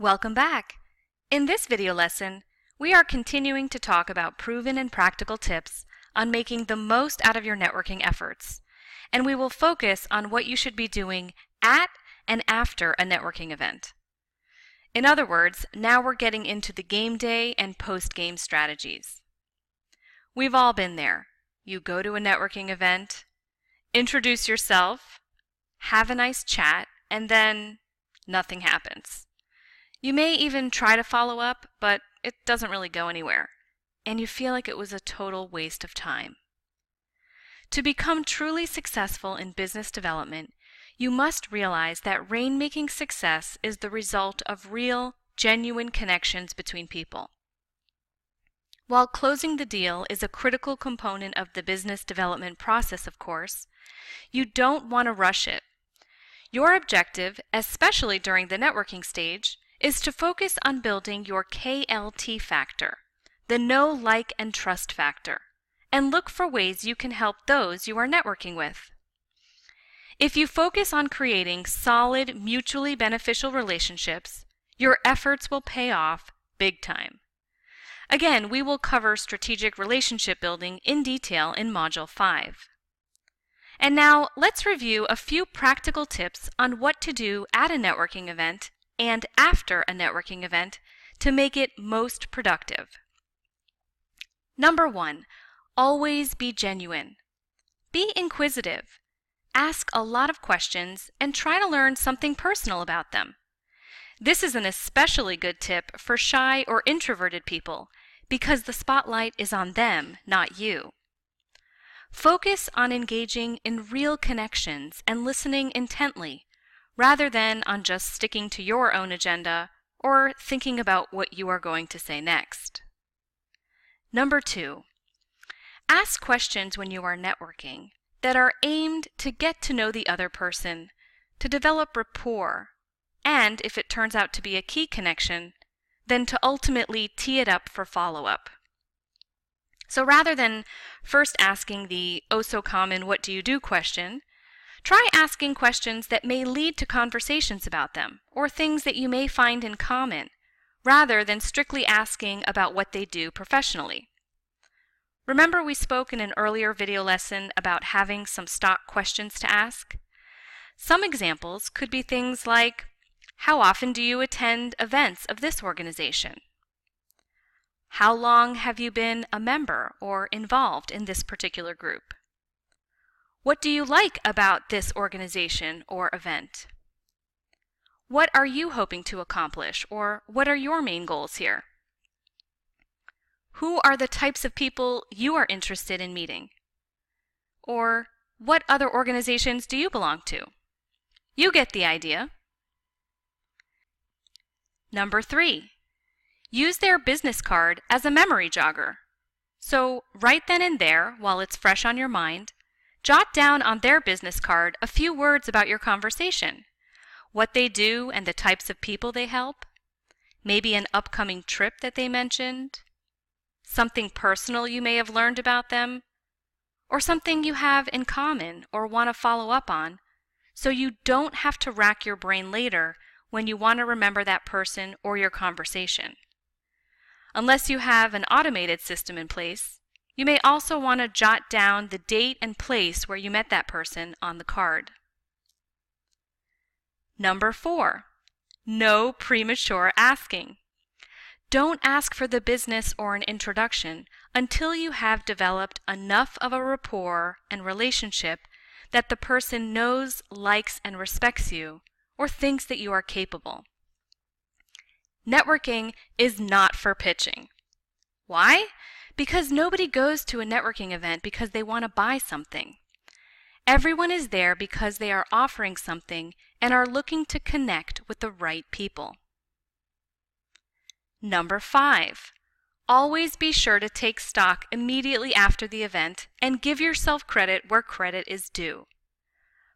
Welcome back! In this video lesson, we are continuing to talk about proven and practical tips on making the most out of your networking efforts, and we will focus on what you should be doing at and after a networking event. In other words, now we're getting into the game day and post-game strategies. We've all been there. You go to a networking event, introduce yourself, have a nice chat, and then nothing happens. You may even try to follow up, but it doesn't really go anywhere, and you feel like it was a total waste of time. To become truly successful in business development, you must realize that rainmaking success is the result of real, genuine connections between people. While closing the deal is a critical component of the business development process, of course, you don't want to rush it. Your objective, especially during the networking stage, is to focus on building your KLT factor, the know, like, and trust factor, and look for ways you can help those you are networking with. If you focus on creating solid, mutually beneficial relationships, your efforts will pay off big time. Again, we will cover strategic relationship building in detail in Module 5. And now, let's review a few practical tips on what to do at a networking event and after a networking event to make it most productive. Number 1, always be genuine. Be inquisitive. Ask a lot of questions and try to learn something personal about them. This is an especially good tip for shy or introverted people because the spotlight is on them, not you. Focus on engaging in real connections and listening intently, rather than on just sticking to your own agenda or thinking about what you are going to say next. Number 2, ask questions when you are networking that are aimed to get to know the other person, to develop rapport, and if it turns out to be a key connection, then to ultimately tee it up for follow-up. So rather than first asking the oh-so-common "what do you do" question, try asking questions that may lead to conversations about them or things that you may find in common, rather than strictly asking about what they do professionally. Remember we spoke in an earlier video lesson about having some stock questions to ask? Some examples could be things like, how often do you attend events of this organization? How long have you been a member or involved in this particular group? What do you like about this organization or event? What are you hoping to accomplish, or what are your main goals here? Who are the types of people you are interested in meeting? Or what other organizations do you belong to? You get the idea. Number 3, use their business card as a memory jogger. So right then and there, while it's fresh on your mind, jot down on their business card a few words about your conversation, what they do and the types of people they help, maybe an upcoming trip that they mentioned, something personal you may have learned about them, or something you have in common or want to follow up on, so you don't have to rack your brain later when you want to remember that person or your conversation. Unless you have an automated system in place, you may also want to jot down the date and place where you met that person on the card. Number 4, no premature asking. Don't ask for the business or an introduction until you have developed enough of a rapport and relationship that the person knows, likes, and respects you, or thinks that you are capable. Networking is not for pitching. Why? Because nobody goes to a networking event because they want to buy something. Everyone is there because they are offering something and are looking to connect with the right people. Number 5, always be sure to take stock immediately after the event and give yourself credit where credit is due.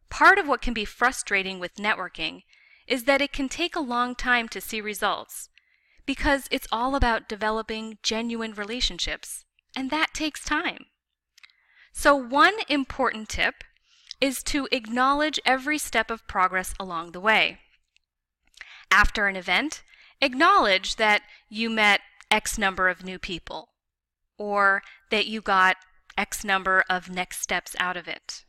Part of what can be frustrating with networking is that it can take a long time to see results, because it's all about developing genuine relationships, and that takes time. So one important tip is to acknowledge every step of progress along the way. After an event, Acknowledge that you met X number of new people, or that you got X number of next steps out of it,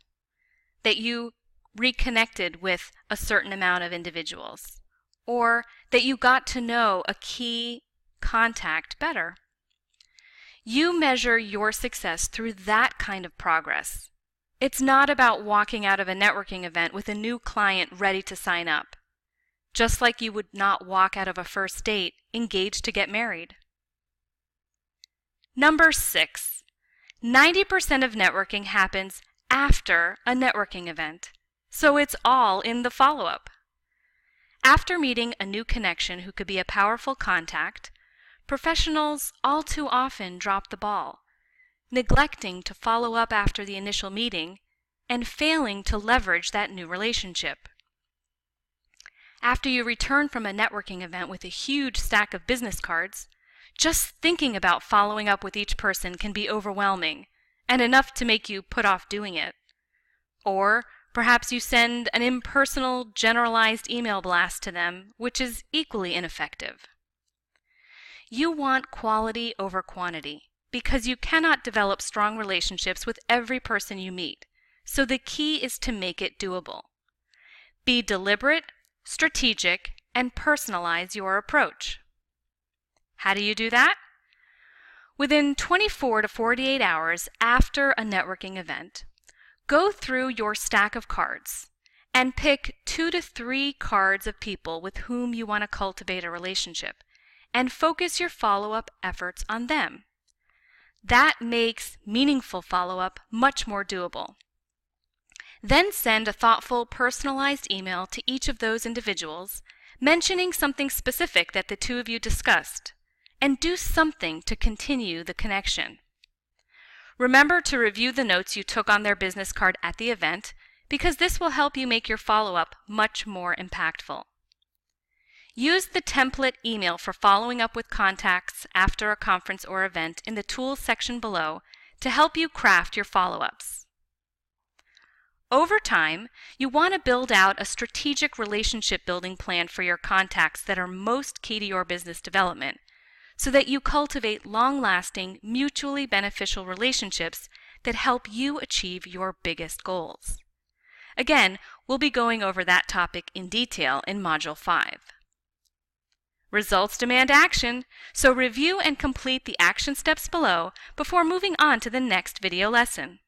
that you reconnected with a certain amount of individuals, or that you got to know a key contact better. You measure your success through that kind of progress. It's not about walking out of a networking event with a new client ready to sign up, just like you would not walk out of a first date engaged to get married. Number 6, 90% of networking happens after a networking event, so it's all in the follow-up. After meeting a new connection who could be a powerful contact, professionals all too often drop the ball, neglecting to follow up after the initial meeting and failing to leverage that new relationship. After you return from a networking event with a huge stack of business cards, just thinking about following up with each person can be overwhelming and enough to make you put off doing it. Or perhaps you send an impersonal, generalized email blast to them, which is equally ineffective. You want quality over quantity because you cannot develop strong relationships with every person you meet, so the key is to make it doable. Be deliberate, strategic, and personalize your approach. How do you do that? Within 24 to 48 hours after a networking event, go through your stack of cards and pick 2 to 3 cards of people with whom you want to cultivate a relationship, and focus your follow-up efforts on them. That makes meaningful follow-up much more doable. Then send a thoughtful, personalized email to each of those individuals, mentioning something specific that the two of you discussed, and do something to continue the connection. Remember to review the notes you took on their business card at the event, because this will help you make your follow-up much more impactful. Use the template email for following up with contacts after a conference or event in the Tools section below to help you craft your follow-ups. Over time, you want to build out a strategic relationship building plan for your contacts that are most key to your business development, so that you cultivate long-lasting, mutually beneficial relationships that help you achieve your biggest goals. Again, we'll be going over that topic in detail in Module 5. Results demand action, so review and complete the action steps below before moving on to the next video lesson.